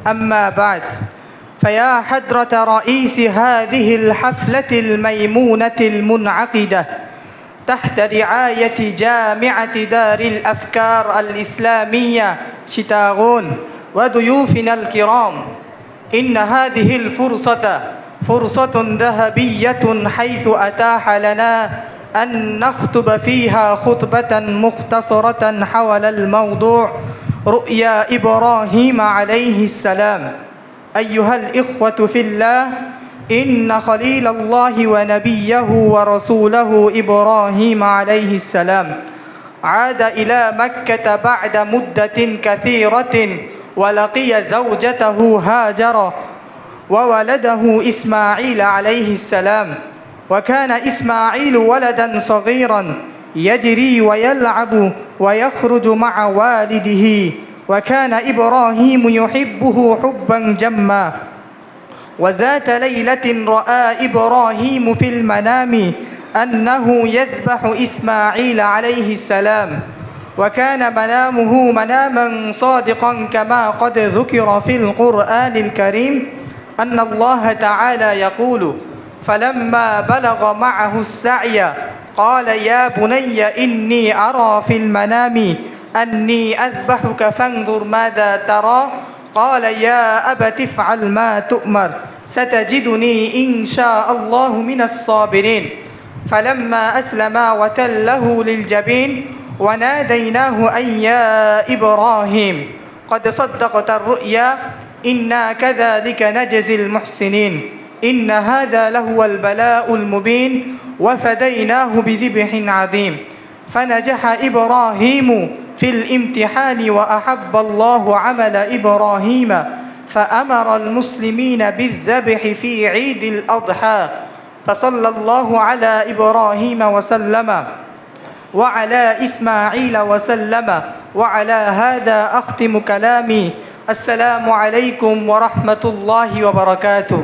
أما بعد، فيا حضرة رئيس هذه الحفلة الميمونة المنعقدة تحت رعاية جامعة دار الأفكار الإسلامية شيتاغون وضيوفنا الكرام، إن هذه الفرصة فرصة ذهبية، حيث أتاح لنا أن نخطب فيها خطبة مختصرة حول الموضوع رؤيا إبراهيم عليه السلام. أيها الإخوة في الله، إن خليل الله ونبيه ورسوله إبراهيم عليه السلام عاد إلى مكة بعد مدة كثيرة، ولقي زوجته هاجر وولده إسماعيل عليه السلام. وكان إسماعيل ولدا صغيرا يجري ويلعب ويخرج مع والده، وكان إبراهيم يحبه حبا جما. وذات ليلة رأى إبراهيم في المنام أنه يذبح إسماعيل عليه السلام، وكان منامه مناما صادقا، كما قد ذكر في القرآن الكريم أن الله تعالى يقول: فلما بلغ معه السعي قال يا بني إني أرى في المنام أني أذبحك فانظر ماذا ترى. قال يا أبت افعل ما تؤمر ستجدني إن شاء الله من الصابرين. فلما أسلما وتله للجبين وناديناه أن يا إبراهيم قد صدقت الرؤيا إنا كذلك نجزي المحسنين، إن هذا لهو البلاء المبين، وفديناه بذبح عظيم. فنجح إبراهيم في الامتحان، وأحب الله عمل إبراهيم، فأمر المسلمين بالذبح في عيد الأضحى. فصلى الله على إبراهيم وسلم وعلى إسماعيل وسلم. وعلى هذا أختم كلامي. السلام عليكم ورحمة الله وبركاته.